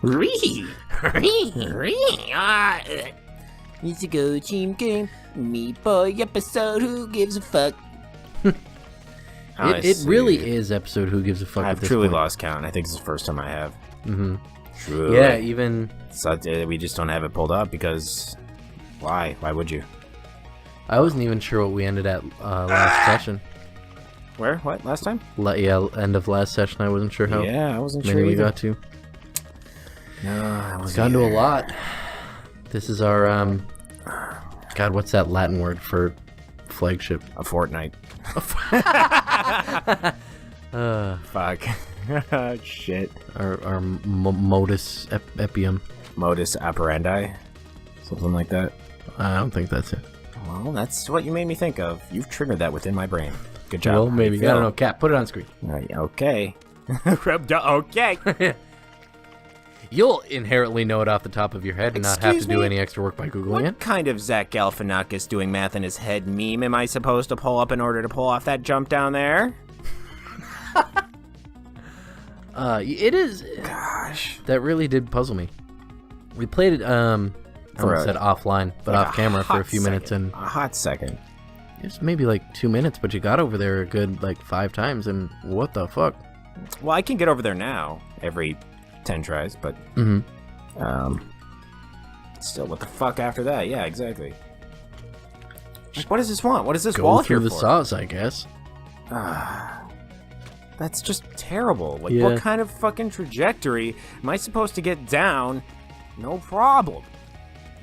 It's a Go Team game. Meat Boy episode. Who gives a fuck? It really is episode Who Gives a Fuck. I've truly lost count. I think it's the first time I have. Mm-hmm. Truly. Yeah, even... So we just don't have it pulled up because... Why? Why would you? I wasn't even sure what we ended at last session. Where? What? Last time? End of last session. I wasn't sure how I wasn't many sure we either. got to. No, I wasn't. It's gone to a lot. This is our... God, what's that Latin word for flagship? A fortnight. Fuck. Shit. Our modus epium. Modus operandi. Something like that. I don't think that's it. Well, that's what you made me think of. You've triggered that within my brain. Good job. Well, maybe. I don't know. Cat, put it on screen. Okay. Okay. You'll inherently know it off the top of your head and not have to Excuse do me? any extra work by Googling What it. kind of Zach Galifianakis doing math in his head meme am I supposed to pull up in order to pull off that jump down there? It is... Gosh. That really did puzzle me. We played it, I almost said offline, but Like off camera for a few minutes, second. and A hot second. it's maybe like 2 minutes, but you got over there a good, 5 times, and what the fuck? Well, I can get over there now every 10 tries, but Mm-hmm. still, what the fuck after that? Yeah, exactly. Like, what does this want? What is this Go wall through here the for? saws, I guess. That's just terrible. Like, Yeah. what kind of fucking trajectory am I supposed to get down? No problem.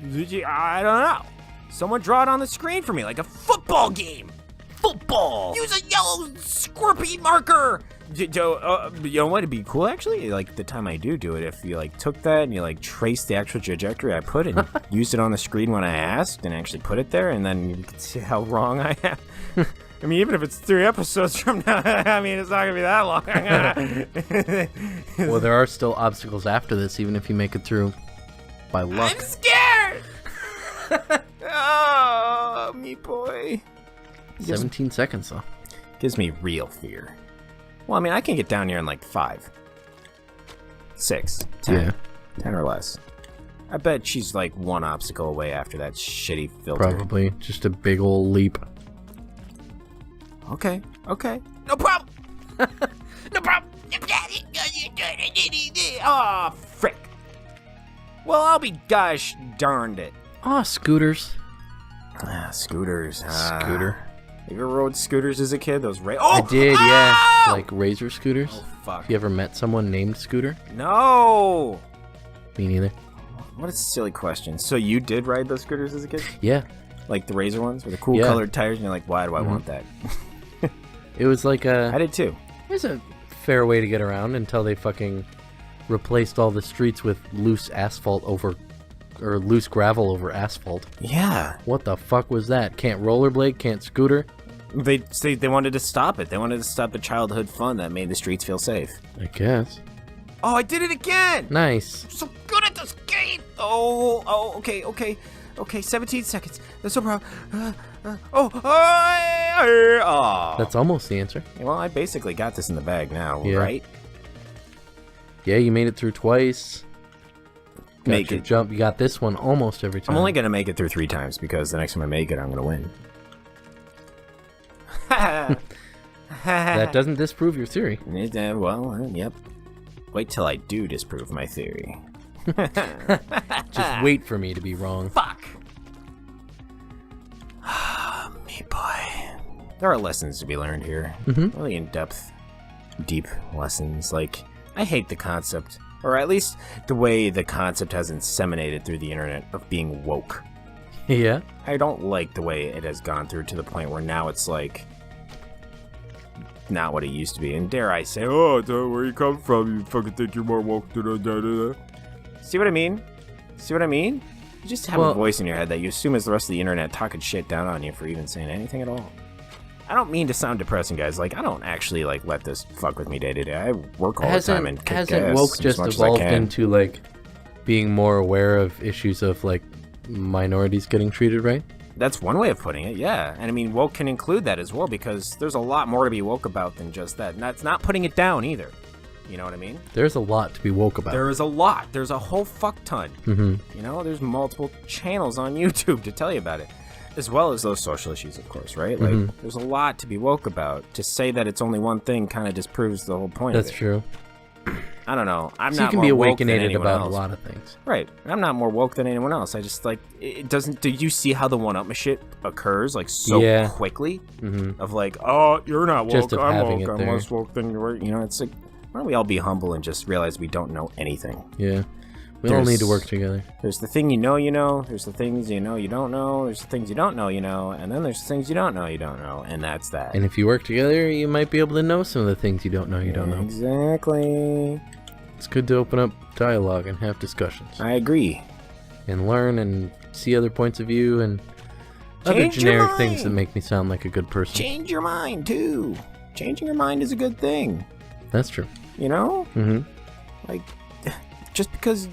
I don't know. Someone draw it on the screen for me, like a football game. Football. Use a yellow Scorpy marker. You know what? It'd be cool, actually. Like, the time I do it, if you, took that and you, traced the actual trajectory I put and used it on the screen when I asked and actually put it there, and then you can see how wrong I am. I mean, even if it's 3 episodes from now, I mean, it's not going to be that long. Well, there are still obstacles after this, even if you make it through by luck. I'm scared! Oh, me boy. 17 seconds, though. Gives me real fear. Well, I mean, I can get down here in 5, 6, 10, Yeah. 10 or less. I bet she's 1 obstacle away after that shitty filter. Probably. Just a big old leap. Okay. No problem. No problem. Oh, frick. Well, I'll be gosh darned it. Aw, scooters. Scooters. Scooter. You ever rode scooters as a kid? Those I did, yeah. Ow! Like razor scooters. Oh, fuck. You ever met someone named Scooter? No! Me neither. What a silly question. So you did ride those scooters as a kid? Yeah. Like the Razor ones with the cool Yeah. colored tires, and you're like, why do I want that? It was like I did too. It was a fair way to get around until they fucking replaced all the streets with loose asphalt over... Or loose gravel over asphalt. Yeah. What the fuck was that? Can't rollerblade, can't scooter? They wanted to stop it. They wanted to stop the childhood fun that made the streets feel safe. I guess. Oh, I did it again! Nice. I'm so good at this game! Okay, 17 seconds. That's no problem. Oh. That's almost the answer. Well, I basically got this in the bag now, Yeah. right? Yeah, you made it through twice. Got Make your it. jump. You got this one almost every time. I'm only gonna make it through 3 times because the next time I make it, I'm gonna win. That doesn't disprove your theory. Yep. Wait till I do disprove my theory. Just wait for me to be wrong. Fuck! Me boy. There are lessons to be learned here. Mhm. Really in-depth, deep lessons. I hate the concept, or at least the way the concept has inseminated through the internet of being woke. Yeah. I don't like the way it has gone through to the point where now it's not what it used to be. And dare I say, oh, where you come from? You fucking think you're more woke than See what I mean? You just have a voice in your head that you assume is the rest of the internet talking shit down on you for even saying anything at all. I don't mean to sound depressing, guys. I don't actually let this fuck with me day to day. I work all the time and kick hasn't ass woke as just much as I evolved can. into being more aware of issues of minorities getting treated right? That's one way of putting it, yeah. And I mean, woke can include that as well, because there's a lot more to be woke about than just that. And that's not putting it down either. You know what I mean? There's a lot to be woke about. There is a lot. There's a whole fuck ton. Mm-hmm. You know, there's multiple channels on YouTube to tell you about it, as well as those social issues, of course, right? Like, there's a lot to be woke about. To say that it's only one thing kind of disproves the whole point That's of it. true. I don't know. I'm So not you can more be woke than awakenated anyone about else. a lot of things. Right. I'm not more woke than anyone else. I just, like, it doesn't... Do you see how the one-up shit occurs, like, so Yeah. quickly? Mm-hmm. Of, like, oh, you're not woke, Just of I'm having woke, it I'm there. less woke than you were. You know, it's like, why don't we all be humble and just realize we don't know anything? Yeah. We all There's- need to work together. There's the thing you know, there's the things you know you don't know, there's the things you don't know you know, and then there's the things you don't know you don't know, and that's that. And if you work together, you might be able to know some of the things you don't know know. Exactly. It's good to open up dialogue and have discussions. I agree. And learn and see other points of view and other Change your generic things that mind. make me sound like a good person. Change your mind, too. Changing your mind is a good thing. That's true. You know? Mm-hmm. Like, just because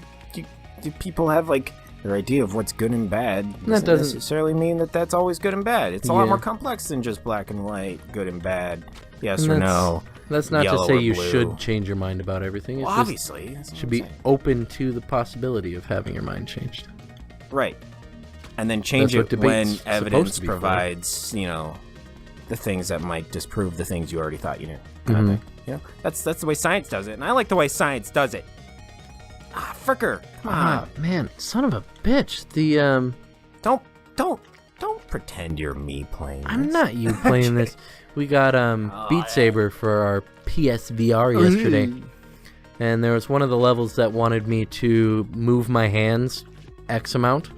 people have, like, their idea of what's good and bad doesn't doesn't- necessarily mean that that's always good and bad. It's a lot Yeah. more complex than just black and white, good and bad, yes And or that's- no. That's not to Yellow say or you blue. should change your mind about everything. It's Well, just obviously. that's what should I'm be saying. open to the possibility of having your mind changed. Right. And then change That's what it when debate's supposed evidence to be for. provides, you know, the things that might disprove the things you already thought you knew. Kind of thing. You know? That's the way science does it, and I like the way science does it. Ah, fricker. Come on. Ah, man, son of a bitch. The Don't pretend you're me playing I'm this. not you playing this. We got Beat Saber for our PSVR yesterday. And there was one of the levels that wanted me to move my hands X amount.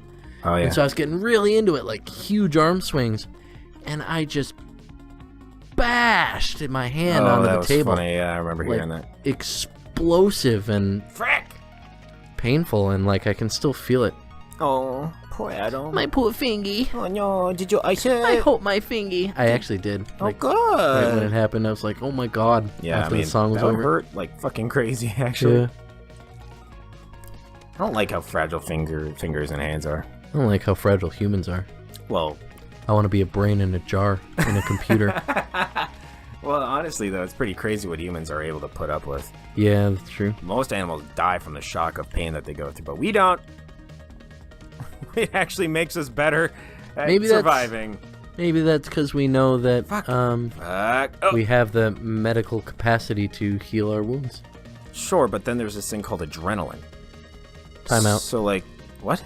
Oh, yeah. And so I was getting really into it, like huge arm swings. And I just bashed my hand onto that the was table. funny. Yeah, I remember Like, hearing that. explosive and Frick! painful, and like I can still feel it. Oh, poor Adam. My poor fingy. Oh, no. Did you ice I it? hope my fingy. I actually did. Oh, Like, right when good. it happened, I was like, oh my god. Yeah, after I mean, the song was that would over. hurt like fucking crazy, actually. Yeah. I don't like how fragile fingers and hands are. I don't like how fragile humans are. Well, I want to be a brain in a jar in a computer. well, honestly, though, it's pretty crazy what humans are able to put up with. Yeah, that's true. Most animals die from the shock of pain that they go through, but we don't. It actually makes us better at Maybe that's- surviving. Maybe that's because we know that Fuck. Fuck. Oh, we have the medical capacity to heal our wounds. sure, but then there's this thing called adrenaline. Time out. So, like, what?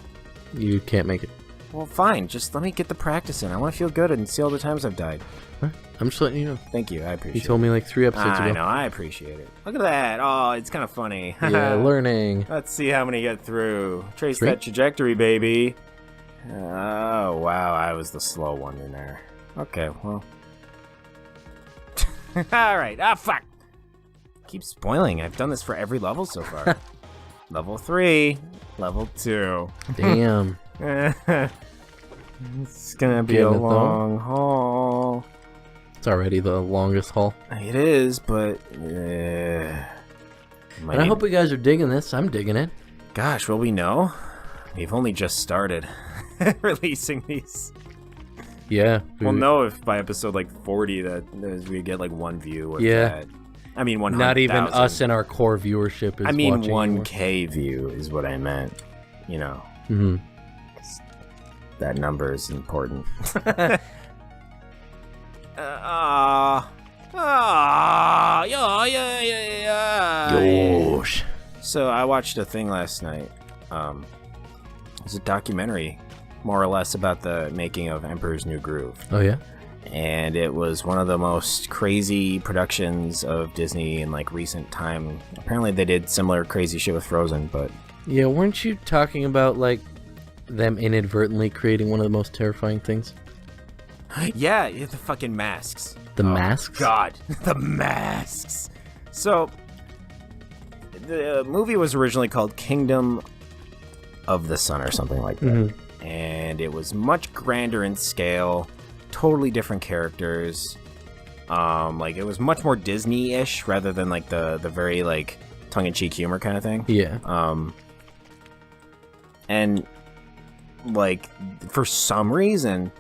You can't make it. Well, fine. Just let me get the practice in. I want to feel good and see all the times I've died. Huh? I'm just letting you know. Thank you. I You appreciate told me like 3 it. episodes I ago. know. I appreciate it. Look at that. Oh, it's kind of funny. Yeah, learning. Let's see how many get through. Trace 3? that trajectory, baby. Oh, wow. I was the slow one in there. Okay, well. Alright. Ah, fuck. Keep spoiling. I've done this for every level so far. Level 3. Level 2. Damn. It's gonna be Getting a it, though. long haul. It's already the longest haul. It is, but. And I hope you guys are digging this. I'm digging it. Gosh, will we know? We've only just started releasing these. Yeah. We'll know if by episode like 40 that we get like 1 view. If Yeah. that. I mean, 100,000. Not even us and our core viewership is I mean, watching anymore. 1K view is what I meant. You know, Mm-hmm. that number is important. Yeah. So I watched a thing last night. It was a documentary, more or less, about the making of Emperor's New Groove. Oh, yeah? And it was one of the most crazy productions of Disney in like recent time. Apparently they did similar crazy shit with Frozen, but Yeah, weren't you talking about, like, them inadvertently creating one of the most terrifying things? yeah, the fucking masks. The masks? God, the masks. So the movie was originally called Kingdom of the Sun or something like that. Mhm. And it was much grander in scale, totally different characters. Like it was much more Disney-ish rather than like the very like tongue-in-cheek humor kind of thing. Yeah. And like for some reason,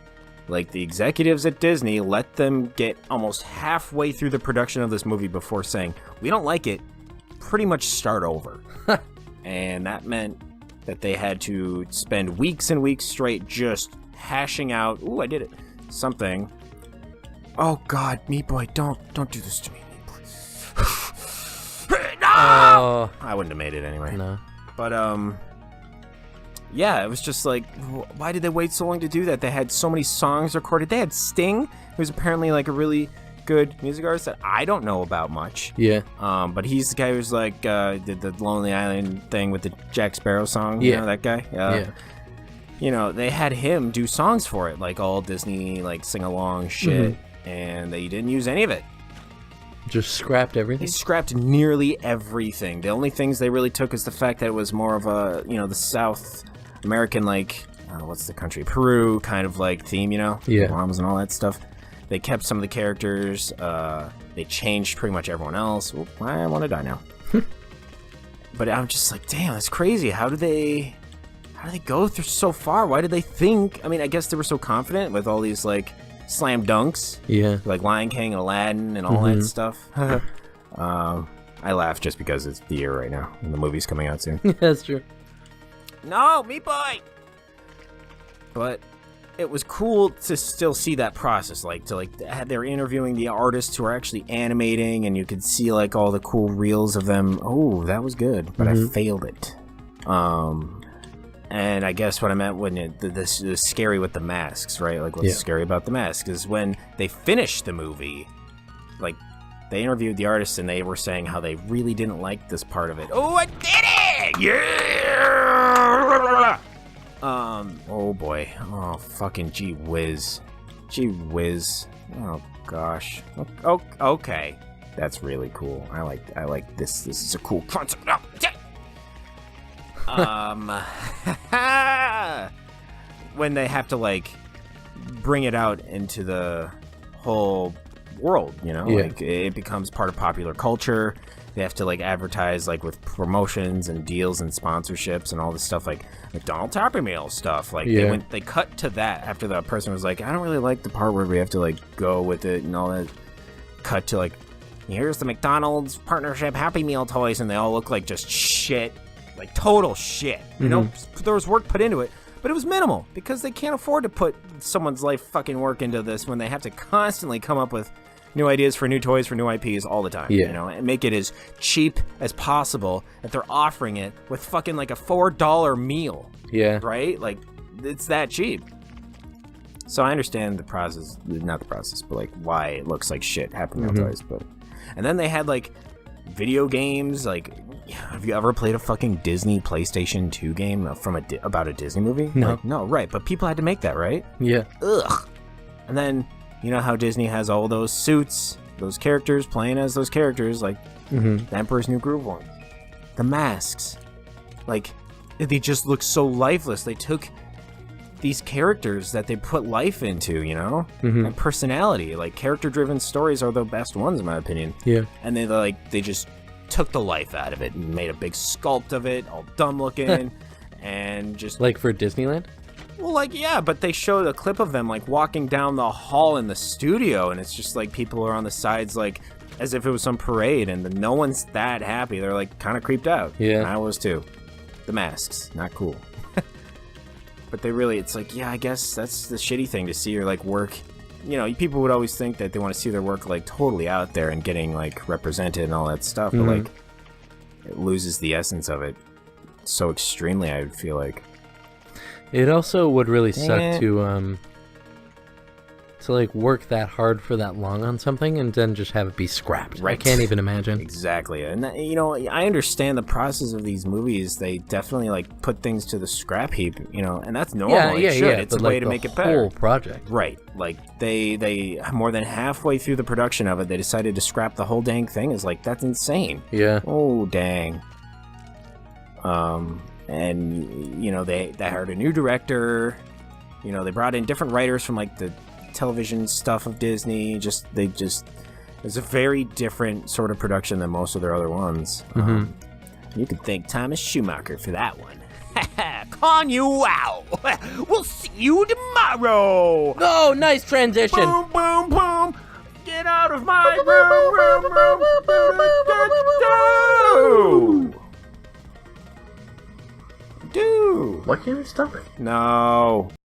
like the executives at Disney let them get almost halfway through the production of this movie before saying, "We don't like it. pretty much start over. And that meant that they had to spend weeks and weeks straight just hashing out, ooh, I did it, something. Oh God, Meat Boy, don't do this to me, please. No! Oh. I wouldn't have made it anyway. No. But yeah, it was just like, why did they wait so long to do that? They had so many songs recorded. They had Sting, who's apparently like a really good music artist that I don't know about much. Yeah. But he's the guy who's like did the Lonely Island thing with the Jack Sparrow song. Yeah. You know that guy? Yeah. You know, they had him do songs for it, like all Disney like sing-along shit, and they didn't use any of it. Just scrapped They everything. scrapped nearly everything. The only things they really took is the fact that it was more of a, you know, the South American, like, what's the country? Peru kind of like theme, you know? Yeah. Llamas and all that stuff. They kept some of the characters. They changed pretty much everyone else. Oop, I want to die now. But I'm just like, damn, that's crazy. How do they go through so far? Why did they think? I mean, I guess they were so confident with all these, like, slam dunks. Yeah. Like Lion King and Aladdin and all that stuff. I laugh just because it's the year right now and the movie's coming out soon. That's true. No, Meat Boy! But it was cool to still see that process, like they're interviewing the artists who are actually animating, and you could see like all the cool reels of them. Oh, that was good, but I failed it. And I guess what I meant when this is scary with the masks, right? Like what's scary about the mask is when they finished the movie, like they interviewed the artists and they were saying how they really didn't like this part of it. Oh, I did it! Yeah! Oh boy. Oh, fucking gee whiz. Gee whiz. Oh gosh. Okay. That's really cool. I like this. This is a cool concept. Oh, when they have to like bring it out into the whole world, you know, like it becomes part of popular culture. They have to like advertise like with promotions and deals and sponsorships and all this stuff, like McDonald's Happy Meal stuff. Like they cut to that after the person was like, I don't really like the part where we have to like go with it and all that. Cut to like, here's the McDonald's partnership Happy Meal toys, and they all look like just shit. Like total shit. You know, there was work put into it, but it was minimal because they can't afford to put someone's life fucking work into this when they have to constantly come up with new ideas for new toys for new IPs all the time. You know, and make it as cheap as possible that they're offering it with fucking like a $4 meal. Yeah. Right? Like it's that cheap. So I understand the process, not the process, but like why it looks like shit Happy Meal toys. But and then they had like video games. Like, have you ever played a fucking Disney PlayStation 2 game from about a Disney movie? No. Like, no, right. But people had to make that, right? Yeah. Ugh. And then, you know how Disney has all those suits, those characters playing as those characters, like the Emperor's New Groove one. The masks. Like, they just look so lifeless. They took these characters that they put life into, you know? And personality. Like, character-driven stories are the best ones, in my opinion. Yeah. And they just took the life out of it and made a big sculpt of it, all dumb looking, and just... Like for Disneyland? Well, like, yeah, but they showed a clip of them, like, walking down the hall in the studio, and it's just, like, people are on the sides, like, as if it was some parade, and no one's that happy. They're, like, kind of creeped out. Yeah. And I was, too. The masks. Not cool. But they really, it's like, yeah, I guess that's the shitty thing to see your, like, work. You know, people would always think that they want to see their work, like, totally out there and getting, like, represented and all that stuff, but, like, it loses the essence of it so extremely, I would feel like. It also would really suck to like work that hard for that long on something and then just have it be scrapped. Right. I can't even imagine. Exactly. And you know, I understand the process of these movies. They definitely like put things to the scrap heap, you know, and that's normal. It should. It's a way to make it better. Whole project. Right. Like they more than halfway through the production of it, they decided to scrap the whole dang thing. Is like, that's insane. Yeah. Oh dang. And you know, they hired a new director. You know, they brought in different writers from like the television stuff of Disney. It's a very different sort of production than most of their other ones. You could thank Thomas Schumacher for that one. Con you out. We'll see you tomorrow. Oh, nice transition. Boom, boom, boom. Get out of my room. Do! Do! Why can't I stop it? No.